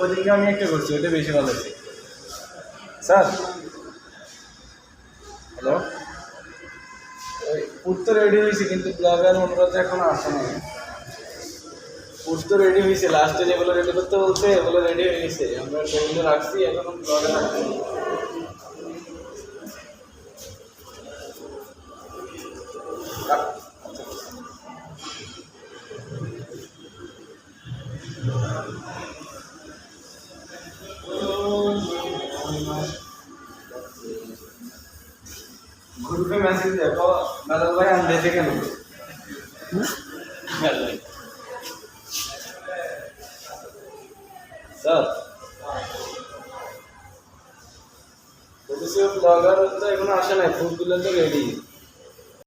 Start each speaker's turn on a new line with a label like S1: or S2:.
S1: ওদিনকে আমি একটা করছি, ওটা বেশি ভালো আছে স্যার। হ্যালো, ফুড তো রেডি হয়েছে, কিন্তু ব্লগার অনুরোধ এখনো আসে না। ফুড তো রেডি হয়েছে, লাস্টে যেগুলো রেডি করতে বলছে এগুলো রেডি হয়ে গেছে, আমরা সেগুলো রাখছি, এখন ব্লগার রাখছি। গ্রুপে মেসেজ দেখো, মেলাল ভাই আমি দেখে কেন স্যার ব্লগার তো এখনো আসে নাই, ফুডগুলো তো রেডি।